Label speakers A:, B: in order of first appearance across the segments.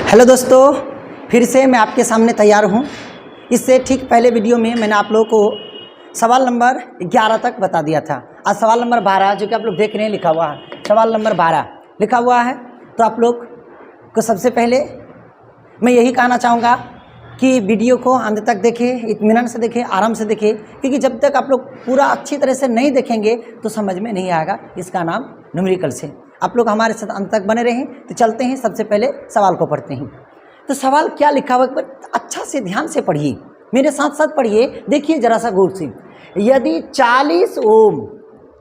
A: Hello दोस्तों, फिर से मैं आपके सामने तैयार हूँ। इससे ठीक पहले वीडियो में मैंने आप लोगों को सवाल नंबर 11 तक बता दिया था। आज सवाल नंबर 12 जो कि आप लोग देख रहे हैं लिखा हुआ है, सवाल नंबर 12 लिखा हुआ है। तो आप लोग को सबसे पहले मैं यही कहना चाहूँगा कि वीडियो को अंत तक देखें, इत्मीनान से देखें, आराम से देखें, क्योंकि जब तक आप लोग पूरा अच्छी तरह से नहीं देखेंगे तो समझ में नहीं आएगा। इसका नाम न्यूमेरिकल से। आप लोग हमारे साथ अंत तक बने रहें। तो चलते हैं, सबसे पहले सवाल को पढ़ते हैं। तो सवाल क्या लिखा हुआ है अच्छा से ध्यान से पढ़िए, मेरे साथ साथ पढ़िए, देखिए जरा सा गौर से। यदि 40 ओम,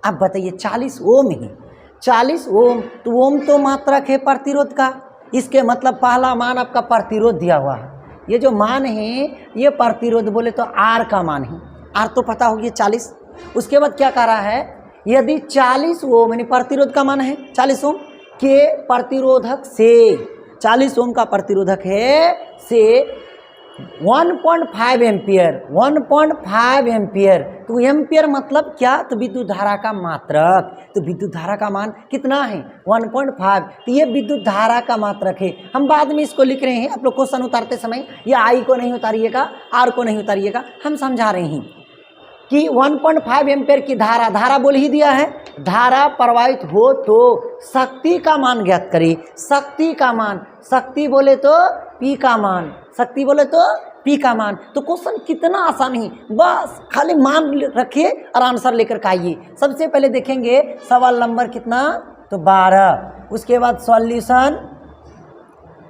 A: आप बताइए 40 ओम है, 40 ओम, तो ओम तो मात्रक है प्रतिरोध का। इसके मतलब पहला मान आपका प्रतिरोध दिया हुआ है। ये जो मान है ये प्रतिरोध बोले तो आर का मान है। आर तो पता होगी 40। उसके बाद क्या कह रहा है, यदि 40 ओम यानी प्रतिरोध का मान है 40 ओम के प्रतिरोधक से, 40 ओम का प्रतिरोधक है से 1.5 एम्पियर, 1.5 एम्पियर। तो एम्पियर मतलब क्या, तो विद्युत धारा का मात्रक। तो विद्युत धारा का मान कितना है 1.5। तो ये विद्युत धारा का मात्रक है। हम बाद में इसको लिख रहे हैं। आप लोग क्वेश्चन उतारते समय ये आई को नहीं उतारिएगा, आर को नहीं उतारिएगा, हम समझा रहे हैं कि 1.5 एम्पियर की धारा, धारा बोल ही दिया है, धारा प्रवाहित हो तो शक्ति का मान ज्ञात करें। शक्ति का मान, शक्ति बोले तो पी का मान, शक्ति बोले तो पी का मान। तो क्वेश्चन कितना आसान है, बस खाली मान रखिए और आंसर लेकर के आइए। सबसे पहले देखेंगे सवाल नंबर कितना, तो 12। उसके बाद सॉल्यूशन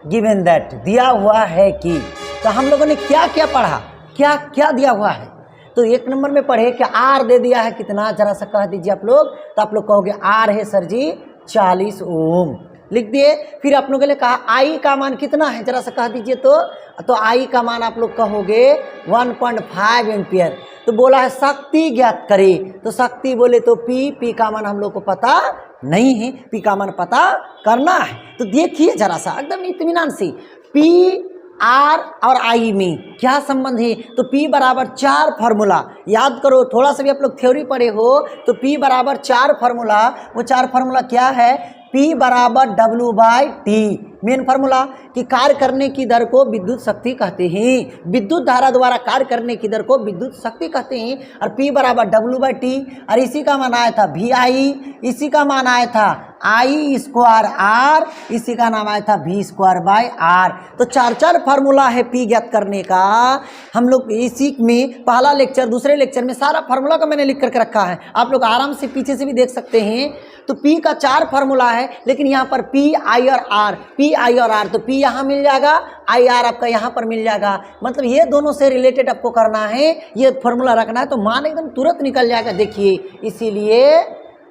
A: गिवन दैट दिया हुआ है कि, तो हम लोगों ने क्या क्या पढ़ा, क्या क्या दिया हुआ है। तो एक नंबर में पढ़े कि आर दे दिया है कितना, जरा सा कह दीजिए आप लोग। तो आप लोग कहोगे आर है सर जी 40 ओम, लिख दिए। फिर आप लोगों ने कहा आई का मान कितना है, जरा सा कह दीजिए। तो आई का मान आप लोग कहोगे 1.5 एम्पियर। तो बोला है शक्ति ज्ञात करें, तो शक्ति बोले तो पी का मान हम लोग को पता नहीं है, पी का मान पता करना है। तो देखिए जरा सा एकदम इत्मीनान से, पी आर और आई में क्या संबंध है। तो P बराबर 4 फार्मूला याद करो, थोड़ा सा भी आप लोग थ्योरी पढ़े हो तो P बराबर 4 फार्मूला। वो 4 फार्मूला क्या है, P बराबर W/T मेन फार्मूला कि कार्य करने की दर को विद्युत शक्ति कहते हैं। विद्युत धारा द्वारा कार्य करने की दर को विद्युत शक्ति कहते हैं। और P बराबर W/T, और इसी का मान आया था VI, इसी का मान आया था I²R, इसी का नाम आया था V²/R। तो 4 फार्मूला है P ज्ञात करने का। हम लोग इसी में पहला लेक्चर, दूसरे लेक्चर में सारा फार्मूला का मैंने लिख करके रखा है, आप लोग आराम से पीछे से भी देख सकते हैं। तो P का 4 फार्मूला है, लेकिन यहाँ पर P, I और R, P, I और R, तो P यहाँ मिल जाएगा, I, R आपका यहाँ पर मिल जाएगा। मतलब ये दोनों से रिलेटेड आपको करना है, ये फार्मूला रखना है, तो मान एकदम तुरंत निकल जाएगा। देखिए इसीलिए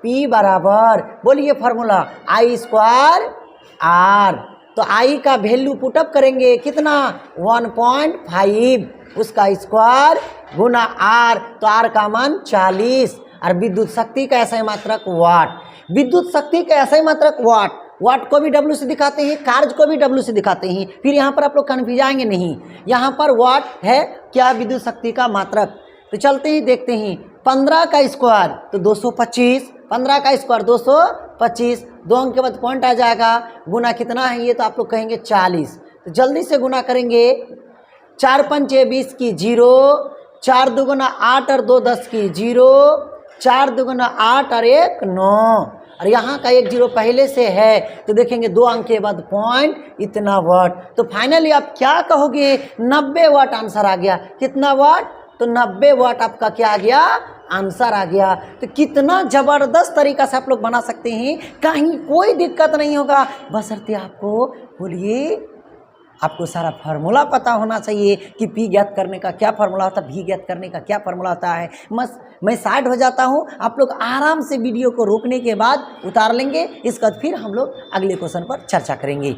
A: P बराबर, बोलिए फार्मूला I²R। तो I का वैल्यू पुटअप करेंगे कितना 1.5, उसका स्क्वायर गुना R, तो R का मान 40। और विद्युत शक्ति का ऐसा ही मात्रक वाट, विद्युत शक्ति का ऐसा ही मात्रक वाट। वाट को भी W से दिखाते हैं, कार्य को भी W से दिखाते हैं। फिर यहाँ पर आप लोग कन्फ्यूज आएंगे नहीं, यहाँ पर वाट है क्या, विद्युत शक्ति का मात्रक। तो चलते ही देखते हैं, 15 का स्क्वायर तो 225, 15 का स्क्वायर 225, 2 अंक के बाद पॉइंट आ जाएगा, गुना कितना है ये, तो आप लोग कहेंगे 40। तो जल्दी से गुना करेंगे, 4 पंचे 20 की 0, 4 दुगुना 8 और 2 10 की 0, 4 दुगुना 8 और 1 9, और यहाँ का 1 0 पहले से है, तो देखेंगे 2 अंक के बाद पॉइंट, इतना वाट। तो फाइनली आप क्या कहोगे, 90 वाट आंसर आ गया। कितना वाट, तो 90 वाट आपका क्या आ गया, आंसर आ गया। तो कितना जबरदस्त तरीका से आप लोग बना सकते हैं, कहीं कोई दिक्कत नहीं होगा, बशर्ते आपको, बोलिए, आपको सारा फार्मूला पता होना चाहिए कि P ज्ञात करने का क्या फार्मूला होता है, V ज्ञात करने का क्या फार्मूला होता है। मैं साइड हो जाता हूँ, आप लोग आराम से वीडियो को रोकने के बाद उतार लेंगे। इसके बाद फिर हम लोग अगले क्वेश्चन पर चर्चा करेंगे।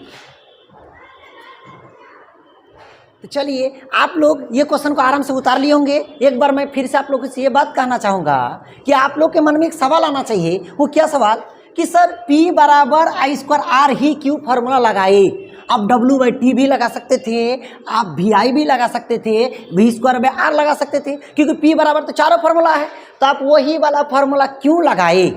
A: तो चलिए, आप लोग ये क्वेश्चन को आराम से उतार लिए होंगे। एक बार मैं फिर से आप लोगों से ये बात कहना चाहूँगा कि आप लोग के मन में एक सवाल आना चाहिए। वो क्या सवाल, कि सर P बराबर I²R ही क्यों फार्मूला लगाए। आप W/T भी लगा सकते थे, आप VI भी लगा सकते थे, V²/R लगा सकते थे, क्योंकि P बराबर तो चारों फार्मूला है। तो आप वही वाला फार्मूला क्यों लगाए,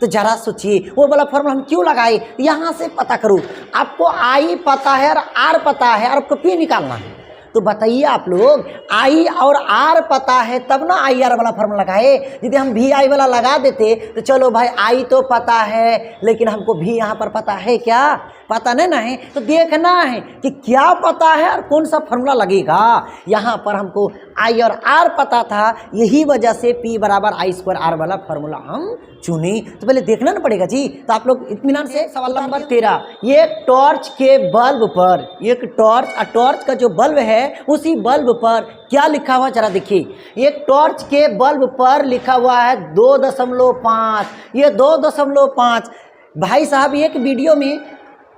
A: तो जरा सोचिए वो वाला फॉर्मूला हम क्यों लगाए, यहाँ से पता करो। आपको आई पता है और आर पता है और आपको पी निकालना है, तो बताइए आप लोग आई और आर पता है तब ना आई आर वाला फॉर्मूला लगाए। यदि हम भी आई वाला लगा देते तो चलो भाई आई तो पता है लेकिन हमको भी यहाँ पर पता है क्या, पता नहीं ना है, तो देखना है कि क्या पता है और कौन सा फॉर्मूला लगेगा। यहाँ पर हमको आई और आर पता था, यही वजह से P बराबर आई स्क्वायर आर वाला फॉर्मूला हम चुनी। तो पहले देखना ना पड़ेगा जी। तो आप लोग इत्मीनान से सवाल नंबर 13, एक टॉर्च के बल्ब पर, एक टॉर्च का जो बल्ब है उसी बल्ब पर क्या लिखा हुआ जरा देखिए। एक टॉर्च के बल्ब पर लिखा हुआ है 2.5। ये 2.5 भाई साहब एक वीडियो में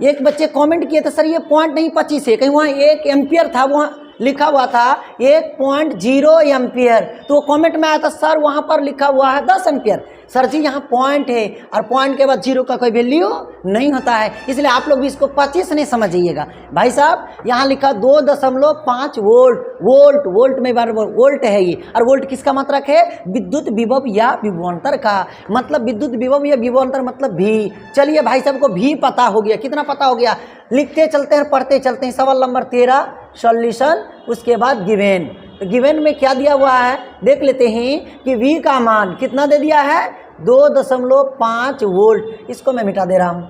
A: एक बच्चे कमेंट किए थे सर ये पॉइंट नहीं 25 है, कहीं वहाँ 1 एम्पियर था, वहाँ लिखा हुआ था 1.0 एम्पियर, तो कमेंट में आया था सर वहाँ पर लिखा हुआ है 10 एम्पियर। सर जी यहाँ पॉइंट है और पॉइंट के बाद जीरो का कोई वैल्यू नहीं होता है, इसलिए आप लोग भी इसको 25 नहीं समझिएगा। भाई साहब यहाँ लिखा 2.5 वोल्ट में बार वोल्ट है ये, और वोल्ट किसका मात्रक है, विद्युत विभव या विभवांतर का, मतलब विद्युत विभव या विभवांतर मतलब भी। चलिए भाई साहब को भी पता हो गया, कितना पता हो गया, लिखते चलते हैं पढ़ते चलते हैं। सवाल नंबर 13 सॉल्यूशन, उसके बाद गिवेन। तो गिवेन में क्या दिया हुआ है देख लेते हैं कि V का मान कितना दे दिया है 2.5 वोल्ट, इसको मैं मिटा दे रहा हूँ।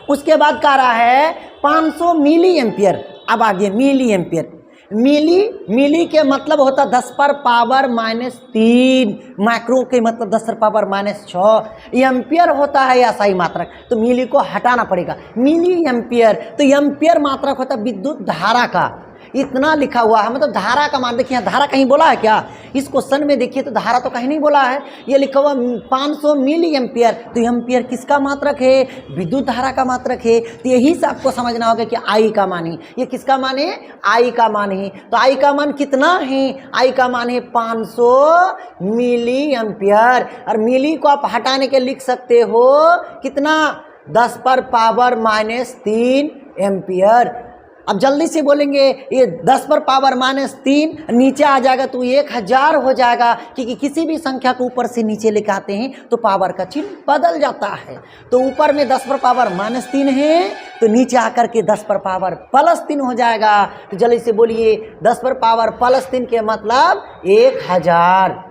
A: उसके बाद कह रहा है 500 मिली एम्पियर। अब आगे मिली एम्पियर, मिली के मतलब होता 10 पर पावर -3, माइक्रो के मतलब 10 पर पावर -6, एम्पियर होता है असाई मात्रक, तो मिली को हटाना पड़ेगा। मिली एम्पियर, तो एम्पियर मात्रक होता विद्युत धारा का, इतना लिखा हुआ है, मतलब धारा का मान देखिए, धारा कहीं बोला है क्या इस क्वेश्चन में, देखिए तो धारा तो कहीं नहीं बोला है, ये लिखा हुआ 500 मिली एम्पियर, तो एम्पियर किसका मात्रक है, विद्युत धारा का मात्रक है। तो यही से आपको समझना होगा कि आई का मान है, ये किसका मान है, आई का मान है। तो आई का मान कितना है, आई का मान है 500 मिली एम्पियर, और मिली को आप हटाने के लिख सकते हो कितना, 10 पर पावर -3 एम्पियर। अब जल्दी से बोलेंगे ये 10 पर पावर -3 नीचे आ जाएगा तो 1000 हो जाएगा, क्योंकि किसी भी संख्या को ऊपर से नीचे लेके आते हैं तो पावर का चिन्ह बदल जाता है। तो ऊपर में 10 पर पावर -3 है तो नीचे आकर के 10 पर पावर +3 हो जाएगा। तो जल्दी से बोलिए 10 पर पावर +3 के मतलब 1000।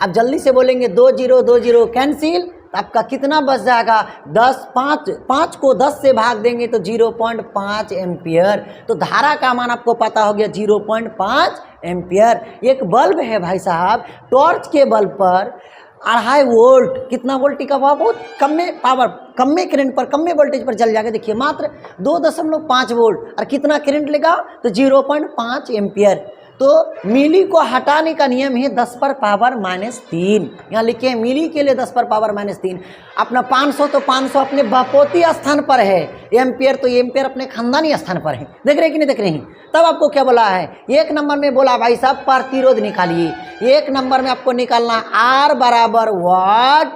A: अब जल्दी से बोलेंगे 2 0 कैंसिल, तो आपका कितना बच जाएगा, 5 को 10 से भाग देंगे तो 0.5 एम्पियर। तो धारा का मान आपको पता हो गया 0.5 एम्पियर। एक बल्ब है भाई साहब, टॉर्च के बल्ब पर 2.5 वोल्ट, कितना वोल्ट टिका हुआ, बहुत कम में पावर, कम में करंट पर, कम में वोल्टेज पर जल जाएगा। देखिए मात्र 2.5 वोल्ट, और कितना करंट लेगा तो 0.5 एम्पियर। तो मिली को हटाने का नियम है 10 पर पावर -3, यहाँ लिखे मिली के लिए 10 पर पावर -3। अपना 500 तो 500 अपने बपोती स्थान पर है, एम्पियर तो एम्पियर अपने खानदानी स्थान पर है, देख रहे कि नहीं देख रहे हैं। तब आपको क्या बोला है, 1 नंबर में बोला भाई साहब प्रतिरोध निकालिए। 1 नंबर में आपको निकालना R बराबर वाट,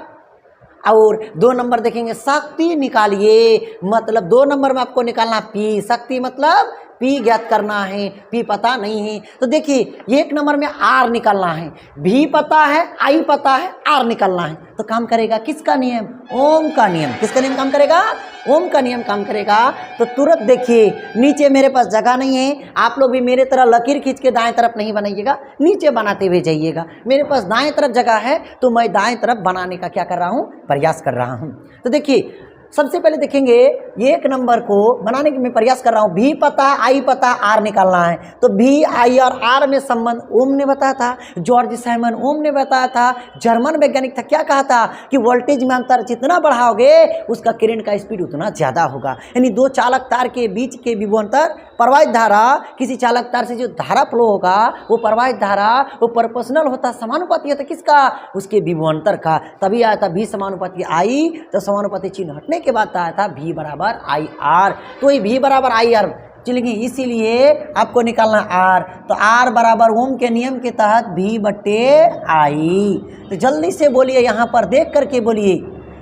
A: और 2 नंबर देखेंगे शक्ति निकालिए, मतलब 2 नंबर में आपको निकालना P, शक्ति मतलब P ज्ञात करना है, P पता नहीं है। तो देखिए 1 नंबर में R निकालना है, V पता है, I पता है, R निकालना है, तो काम करेगा किसका नियम, ओम का नियम। किसका नियम काम करेगा, ओम का नियम काम करेगा। तो तुरंत देखिए नीचे मेरे पास जगह नहीं है, आप लोग भी मेरे तरह लकीर खींच के दाएं तरफ नहीं बनाइएगा, नीचे बनाते हुए जाइएगा। मेरे पास दाएं तरफ जगह है तो मैं दाएं तरफ बनाने का क्या कर रहा हूँ, प्रयास कर रहा हूँ। तो देखिए सबसे पहले देखेंगे 1 नंबर को बनाने के मैं प्रयास कर रहा हूँ। भी पता है, आई पता है, आर निकालना है। तो भी, आई और आर में संबंध ओम ने बताया था, जॉर्ज साइमन ओम ने बताया था, जर्मन वैज्ञानिक था, क्या कहा था कि वोल्टेज में अंतर जितना बढ़ाओगे उसका करंट का स्पीड उतना ज़्यादा होगा। यानी 2 चालक तार के बीच के विभवांतर प्रवाहित धारा, किसी चालक तार से जो धारा फ्लो होगा वो प्रवाहित धारा वो प्रोपोर्शनल होता, समानुपाती होता किसका, उसके विभवांतर का। तभी आया था भी समानुपाती आई, तो समानुपाती चिन्ह हटने के बाद आया था भी बराबर आई आर। तो ये भी बराबर आई आर चलेगी, इसीलिए आपको निकालना आर। तो आर बराबर ओम के नियम के तहत भी बट्टे आई। तो जल्दी से बोलिए, यहाँ पर देख करके बोलिए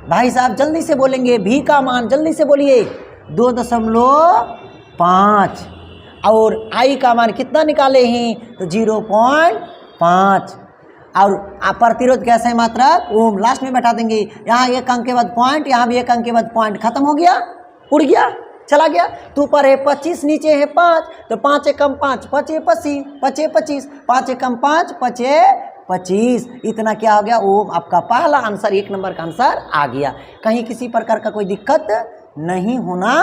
A: भाई साहब, जल्दी से बोलेंगे भी का मान, जल्दी से बोलिए 2.5, और आई का मान कितना निकाले हैं तो 0.5। और प्रतिरोध कैसे है मात्रक ओम, लास्ट में बैठा देंगे। यहाँ एक अंक के बाद पॉइंट, यहाँ भी एक अंक के बाद पॉइंट, खत्म हो गया, उड़ गया, चला गया। तो ऊपर है 25, नीचे है 5, तो 5 एकम 5, 5 25, 5 25, 5 एकम 5, 5 25, इतना क्या हो गया ओम। आपका पहला आंसर 1 नंबर का आंसर आ गया। कहीं किसी प्रकार का कोई दिक्कत नहीं होना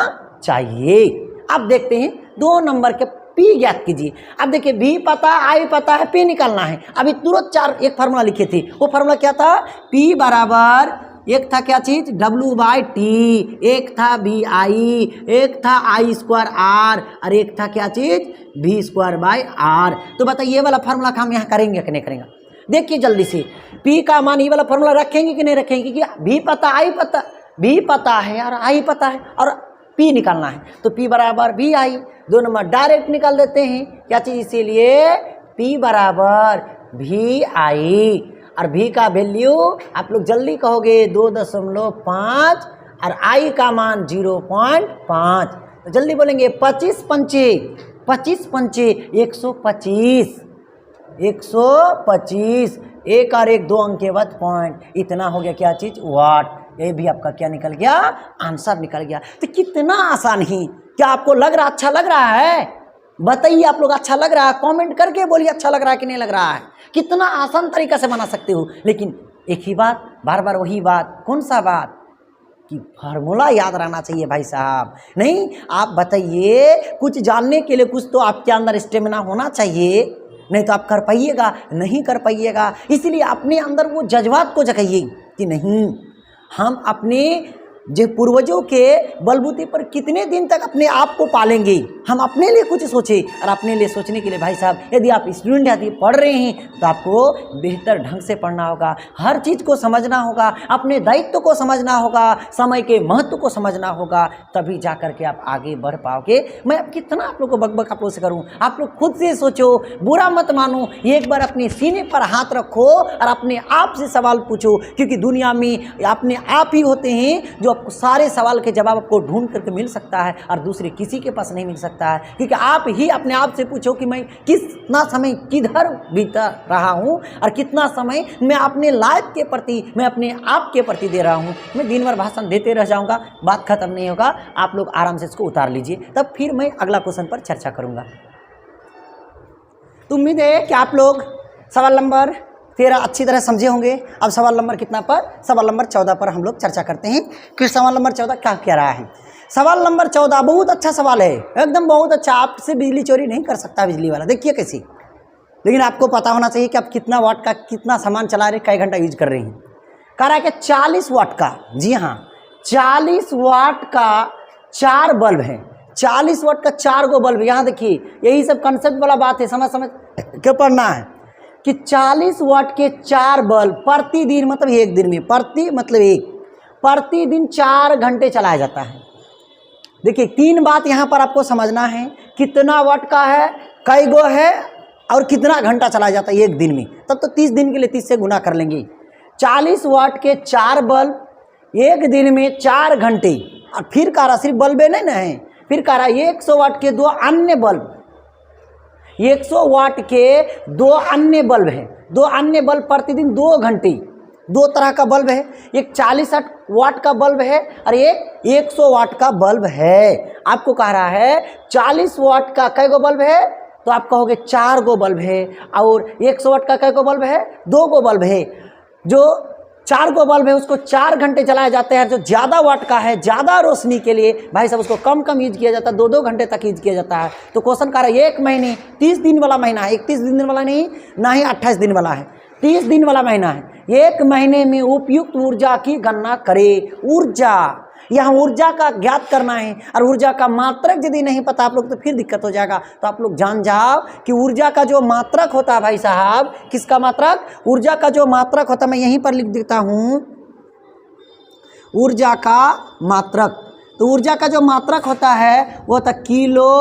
A: चाहिए। अब देखते हैं 2 नंबर के पी ज्ञात कीजिए। अब देखिए भी पता, आई पता है, पी निकालना है। अभी तुरंत 4 एक फार्मूला लिखे थे, वो फार्मूला क्या था, पी बराबर एक था क्या चीज W/T, एक था VI, एक था I²R और एक था क्या चीज V²/R। तो बताइए ये वाला फार्मूला हम यहाँ करेंगे कि नहीं करेंगे? देखिए जल्दी से, P का मान ये वाला फार्मूला रखेंगे कि नहीं रखेंगे? क्योंकि भी पता, आई पता, भी पता है और आई पता है और P निकालना है, तो P बराबर VI, 2 नंबर डायरेक्ट निकाल देते हैं क्या चीज, इसीलिए P बराबर VI और V का वैल्यू आप लोग जल्दी कहोगे 2.5 और I का मान 0.5, तो जल्दी बोलेंगे 25 पंचे 125, 125, एक और एक 2 अंक के बाद पॉइंट, इतना हो गया क्या चीज वाट। ये भी आपका क्या निकल गया, आंसर निकल गया। तो कितना आसान ही, क्या आपको लग रहा, अच्छा लग रहा है? बताइए आप लोग अच्छा लग रहा है, कमेंट करके बोलिए अच्छा लग रहा है कि नहीं लग रहा है। कितना आसान तरीका से बना सकते हो, लेकिन एक ही बात, बार बार वही बात, कौन सा बात कि फार्मूला याद रहना चाहिए भाई साहब। नहीं आप बताइए, कुछ जानने के लिए कुछ तो आपके अंदर स्टेमिना होना चाहिए, नहीं तो आप कर पाइएगा नहीं कर पाइएगा। इसलिए अपने अंदर वो जज्बात को जगाइए कि नहीं, हम अपने जो पूर्वजों के बलबूते पर कितने दिन तक अपने आप को पालेंगे। हम अपने लिए कुछ सोचें, और अपने लिए सोचने के लिए भाई साहब, यदि आप स्टूडेंट यदि पढ़ रहे हैं तो आपको बेहतर ढंग से पढ़ना होगा, हर चीज़ को समझना होगा, अपने दायित्व को समझना होगा, समय के महत्व को समझना होगा, तभी जा कर के आप आगे बढ़ पाओगे। मैं अब कितना आप लोग को बकबक आप लोग से करूँ, आप लोग खुद से सोचो, बुरा मत मानो, एक बार अपने सीने पर हाथ रखो और अपने आप से सवाल पूछो, क्योंकि दुनिया में अपने आप ही होते हैं जो आपको सारे सवाल के जवाब आपको ढूंढ करके मिल सकता है और दूसरे किसी के पास नहीं मिल सकता है। क्योंकि आप ही अपने आप से पूछो कि मैं कितना समय किधर बीता रहा हूं और कितना समय मैं अपने लाइफ के प्रति, मैं अपने आप के प्रति दे रहा हूं। मैं दिन भर भाषण देते रह जाऊंगा, बात खत्म नहीं होगा। आप लोग आराम से इसको उतार लीजिए, तब फिर मैं अगला क्वेश्चन पर चर्चा करूंगा। तो उम्मीद है कि आप लोग सवाल नंबर 13 अच्छी तरह समझे होंगे। अब सवाल नंबर कितना पर, सवाल नंबर 14 पर हम लोग चर्चा करते हैं कि सवाल नंबर 14 क्या कह रहा है। सवाल नंबर 14 बहुत अच्छा सवाल है, एकदम बहुत अच्छा। आपसे बिजली चोरी नहीं कर सकता बिजली वाला, देखिए कैसे। लेकिन आपको पता होना चाहिए कि आप कितना वाट का कितना सामान चला रहे, कई घंटा यूज कर रहे हैं। कह रहा है कि 40 वाट का, जी हाँ 40 वाट का 4 बल्ब है, 40 वाट का 4 गो बल्ब। यहाँ देखिए यही सब कंसेप्ट वाला बात है, समझ के पढ़ना है कि 40 वाट के 4 बल्ब प्रतिदिन, मतलब एक दिन में, प्रति मतलब एक, प्रतिदिन 4 घंटे चलाया जाता है। देखिए 3 बात यहाँ पर आपको समझना है, कितना वाट का है, कई गो है और कितना घंटा चलाया जाता है एक दिन में। तब तो 30 दिन के लिए 30 से गुना कर लेंगे। 40 वाट के 4 बल्ब एक दिन में 4 घंटे। और फिर कह रहा सिर्फ बल्बे नहीं ना है, फिर कह रहा 100 वाट के 2 अन्य बल्ब, 100 वाट के 2 अन्य बल्ब है, 2 अन्य बल्ब प्रतिदिन 2 घंटे। 2 तरह का बल्ब है, एक 40 वाट का बल्ब है और एक 100 वाट का बल्ब है। आपको कह रहा है 40 वाट का कै गो बल्ब है, तो आप कहोगे 4 गो बल्ब है, और 100 वाट का कै गो बल्ब है, 2 गो बल्ब है। जो 4 गो बल्ब है उसको 4 घंटे चलाए जाते हैं। जो ज़्यादा वाट का है, ज़्यादा रोशनी के लिए भाई साहब उसको कम कम यूज किया जाता है, 2-2 घंटे तक यूज किया जाता है। तो क्वेश्चन कर रहा है 1 महीने 30 दिन वाला महीना है, 31 दिन वाला नहीं, ना ही 28 दिन वाला है, 30 दिन वाला महीना है। 1 महीने में उपयुक्त ऊर्जा की गणना करे। ऊर्जा, यहाँ ऊर्जा का ज्ञात करना है, और ऊर्जा का मात्रक यदि नहीं पता आप लोग तो फिर दिक्कत हो जाएगा। तो आप लोग जान जाओ कि ऊर्जा का जो मात्रक होता है भाई साहब, किसका मात्रक, ऊर्जा का जो मात्रक होता है, मैं यहीं पर लिख देता हूँ ऊर्जा का मात्रक। तो ऊर्जा का जो मात्रक होता है वो होता किलो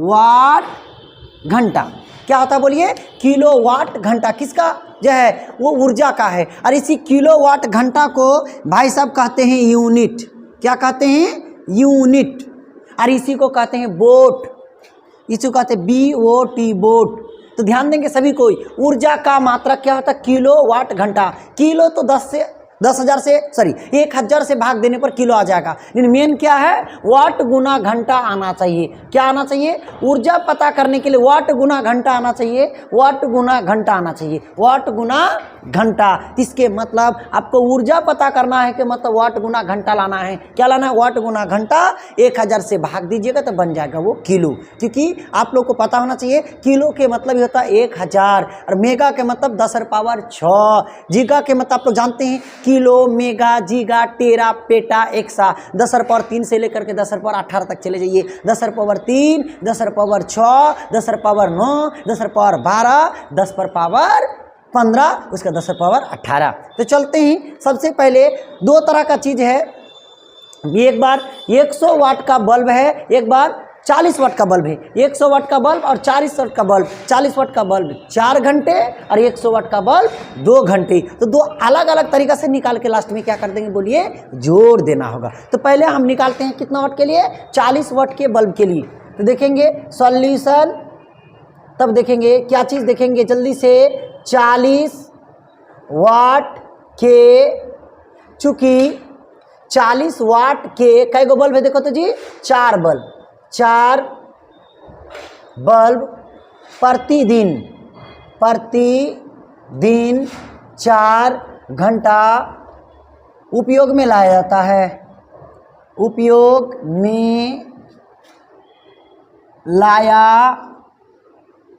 A: वाट घंटा। क्या होता है बोलिए, किलो वाट घंटा। किसका जो है वो ऊर्जा का है। और इसी किलो वाट घंटा को भाई साहब कहते हैं यूनिट। क्या कहते हैं, यूनिट। और इसी को कहते हैं वोट, इसी को कहते हैं BOT वोट। तो ध्यान देंगे सभी कोई, ऊर्जा का मात्रक क्या होता है? किलो वाट घंटा। किलो तो 10,000 से 1,000 से भाग देने पर किलो आ जाएगा, लेकिन मेन क्या है? वाट गुना घंटा आना चाहिए। क्या आना चाहिए? ऊर्जा पता करने के लिए वाट गुना घंटा आना चाहिए, वाट गुना घंटा आना चाहिए, वाट गुना घंटा। इसके मतलब आपको ऊर्जा पता करना है कि मतलब वाट गुना घंटा लाना है। क्या लाना है? वाट गुना घंटा। 1,000 से भाग दीजिएगा तो बन जाएगा वो किलो, क्योंकि आप लोग को पता होना चाहिए किलो के मतलब ही होता है 1,000 और मेगा के मतलब 10⁻6, जीगा के मतलब आप लोग जानते हैं किलो, मेगा, जीगा, टेरा, पेटा, एक्सा। 10⁻3 से लेकर के 10⁻18 तक चले जाइए। 10⁻3, 10⁻6, 10⁻9, 10⁻12, 10⁻15, उसका 10⁻18। तो चलते हैं। सबसे पहले दो तरह का चीज़ है, एक बार 100 वाट का बल्ब है, एक बार 40 वाट का बल्ब है। 100 वाट का बल्ब और 40 वाट का बल्ब। 40 वाट का बल्ब 4 घंटे और 100 वाट का बल्ब 2 घंटे। तो दो अलग अलग तरीका से निकाल के लास्ट में क्या कर देंगे? बोलिए, जोड़ देना होगा। तो पहले हम निकालते हैं कितना वाट के लिए? 40 वाट के बल्ब के लिए। तो देखेंगे सॉल्यूशन, तब देखेंगे क्या चीज़ देखेंगे जल्दी से। 40 वाट के, चूँकि 40 वाट के कई गो बल्ब है? देखो तो जी, 4 बल्ब। 4 बल्ब प्रतिदिन 4 घंटा उपयोग में लाया जाता है, उपयोग में लाया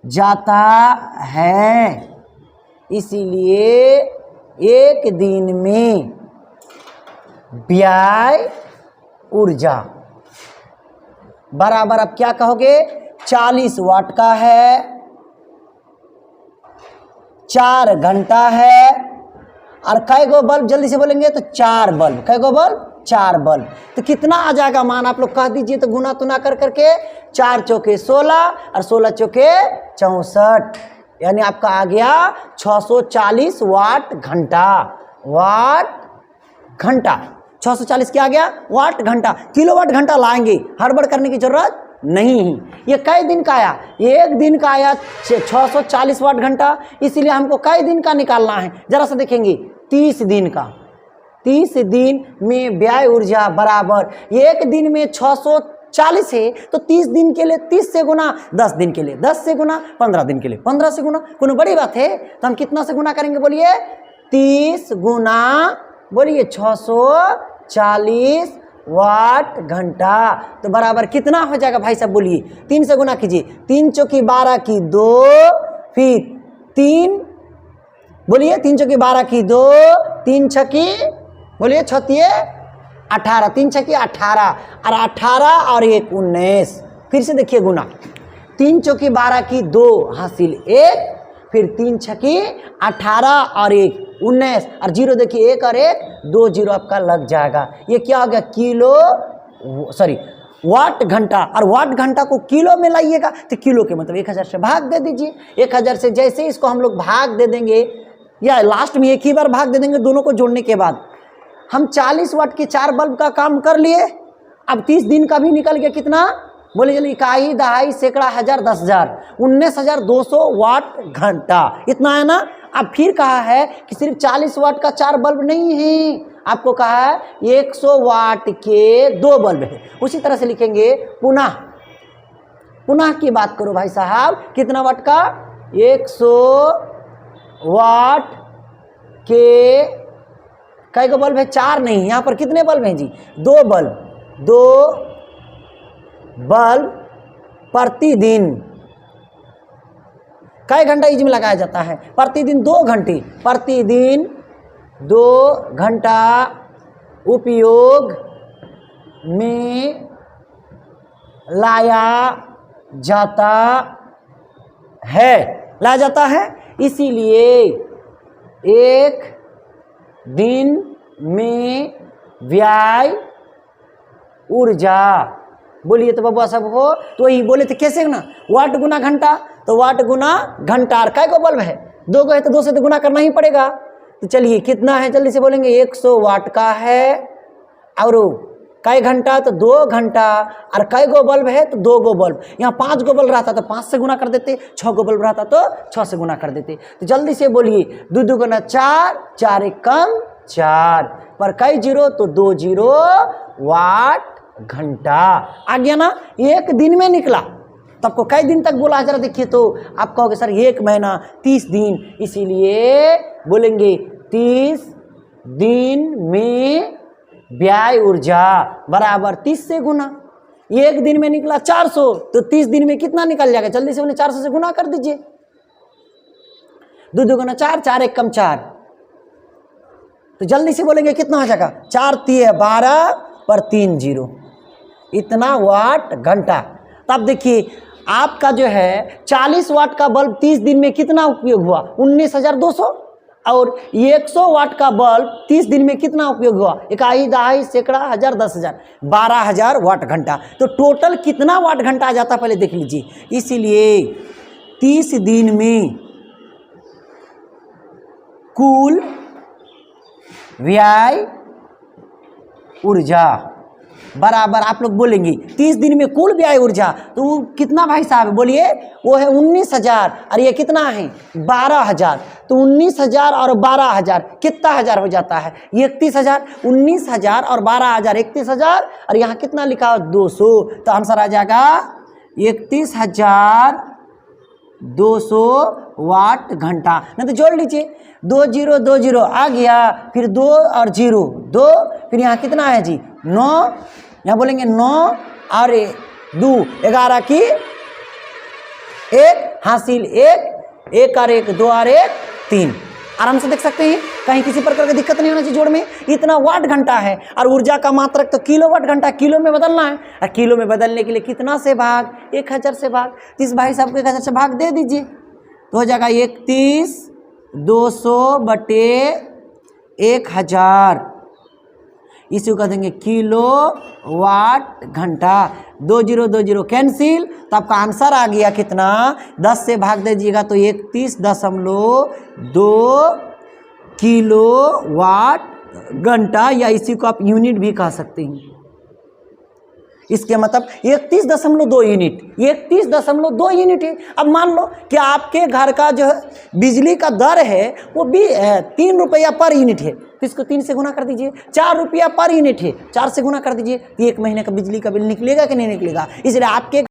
A: जाता है। इसीलिए एक दिन में व्यय ऊर्जा बराबर, अब क्या कहोगे? 40 वाट का है, 4 घंटा है और कई गो बल्ब? जल्दी से बोलेंगे तो 4 बल्ब। कई गो बल्ब? 4 बल्ब। तो कितना आ जाएगा मान? आप लोग कह दीजिए तो गुना तुना कर करके। 4 चौके 16 और 16 चौके 64, यानी आपका आ गया 640 वाट घंटा। वाट घंटा 640 क्या आ गया? वाट घंटा। किलोवाट घंटा लाएंगे, हड़बड़ करने की जरूरत नहीं है। ये कई दिन का आया? एक दिन का आया 640 वाट घंटा, इसीलिए हमको कई दिन का निकालना है। जरा सा देखेंगे, 30 दिन का। 30 दिन में व्यय ऊर्जा बराबर, एक दिन में 640 है तो 30 दिन के लिए 30 से गुना, 10 दिन के लिए 10 से गुना, 15 दिन के लिए 15 से गुना। कोई बड़ी बात है? तो हम कितना से गुना करेंगे? बोलिए, 30 गुना, बोलिए 640 वाट घंटा। तो बराबर कितना हो जाएगा भाई साहब? बोलिए, 3 से गुना कीजिए। 3 चौकी 12 की 2, फिर 3, बोलिए 3 चौकी 12 की 2, 3 छकी, बोलिए 6 18, 3 छकी 18 और 18 और 1 19। फिर से देखिए गुना, 3 चौकी 12 की 2 हासिल 1, फिर 3 छकी 18 और 1 19 और 0 देखिए 1 और 1 2 0 आपका लग जाएगा। ये क्या हो गया? वाट घंटा। और वाट घंटा को किलो में लाइएगा तो किलो के मतलब 1000 से भाग दे दीजिए। 1000 से जैसे इसको हम लोग भाग दे देंगे, या लास्ट में एक ही बार भाग दे देंगे दोनों को जोड़ने के बाद। हम 40 वाट के 4 बल्ब का काम कर लिए। अब 30 दिन का भी निकल गया। कितना? बोले जल्दी, इकाई, दहाई, सैकड़ा, हजार, 10,000, 19,200 वाट घंटा। इतना है ना। अब फिर कहा है कि सिर्फ 40 वाट का 4 बल्ब नहीं है, आपको कहा है 100 वाट के 2 बल्ब है। उसी तरह से लिखेंगे पुनः की बात करो भाई साहब, कितना वाट का? 100 वाट के कई गो बल्ब है? 4 नहीं, यहाँ पर कितने बल्ब हैं जी? 2 बल्ब। 2 बल्ब प्रतिदिन कई घंटा यूज में लगाया जाता है? प्रतिदिन 2 घंटे। प्रतिदिन 2 घंटा उपयोग में लाया जाता है। इसीलिए एक दिन में व्यय ऊर्जा, बोलिए तो बबुआ सब हो तो वही बोले थे कैसे ना, वाट गुना घंटा। तो वाट गुना घंटा। और कै गो बल्ब है? 2 गो है तो 2 से तो गुना करना ही पड़ेगा। तो चलिए कितना है जल्दी से बोलेंगे? 100 वाट का है और कई घंटा तो 2 घंटा, और कई गो बल्ब है तो 2 गो बल्ब। यहाँ 5 गो बल्ब रहता तो 5 से गुना कर देते, 6 गो बल्ब रहता तो 6 से गुना कर देते। तो जल्दी से बोलिए, 2 2 गुना 4, 4 एक कम 4, पर कई जीरो तो 2 जीरो वाट घंटा। आ गया ना, एक दिन में निकला। तो आपको कई दिन तक बोला, जरा देखिए तो आप कहोगे सर 1 महीना 30 दिन, इसीलिए बोलेंगे 30 दिन में व्यय ऊर्जा बराबर 30 से गुना। एक दिन में निकला 400, तो 30 दिन में कितना निकल जाएगा? जल्दी से उन्हें 400 से गुना कर दीजिए। 2 2 गुना 4, 4 एक कम 4, तो जल्दी से बोलेंगे कितना हो जाएगा? 4 3 12 पर 3 जीरो, इतना वाट घंटा। तो आप देखिए, आपका जो है 40 वाट का बल्ब 30 दिन में कितना उपयोग हुआ? 19,200। और 100 वाट का बल्ब 30 दिन में कितना उपयोग हुआ? इकाई, दहाई, सैकड़ा, हजार, 10,000, 12,000 वाट घंटा। तो टोटल कितना वाट घंटा आ जाता पहले देख लीजिए। इसीलिए 30 दिन में कुल व्यय ऊर्जा बराबर, आप लोग बोलेंगे 30 दिन में कुल व्यय ऊर्जा, तो वो कितना भाई साहब बोलिए? वो है 19,000, और ये कितना है? 12,000। तो 19,000 और 12,000 कितना हजार हो जाता है? 31,000। 19,000 और 12,000 31,000, और यहाँ कितना लिखा? 200। तो आंसर आ जाएगा 31,200 वाट घंटा। नहीं तो जोड़ लीजिए, 2 0 2 0 आ गया, फिर 2 और 0 2, फिर यहाँ कितना है जी? 9। यहाँ बोलेंगे 9 और 2 11 की 1 हासिल 1 1 और 1 2 और 1 3। आराम से देख सकते हैं, कहीं किसी प्रकार की दिक्कत नहीं होना चाहिए जोड़ में। इतना वाट घंटा है, और ऊर्जा का मात्रक तो किलोवाट घंटा, किलो में बदलना है। और किलो में बदलने के लिए कितना से भाग? 1000 से भाग। तो इस भाई साहब को 1000 से भाग दे दीजिए, तो हो जाएगा 31,200 बटे 1000। इसी को कह देंगे किलो वाट घंटा। 2 0 2 0 कैंसिल, तो आपका आंसर आ गया कितना? 10 से भाग दीजिएगा तो 31.2 किलो वाट घंटा, या इसी को आप यूनिट भी कह सकते हैं। इसके मतलब 31.2 यूनिट, 31.2 यूनिट है। अब मान लो कि आपके घर का जो है बिजली का दर है वो भी 3 रुपया पर यूनिट है, तो इसको 3 से गुना कर दीजिए। 4 रुपया पर यूनिट है, 4 से गुना कर दीजिए। तो 1 महीने का बिजली का बिल निकलेगा कि नहीं निकलेगा? इसलिए आपके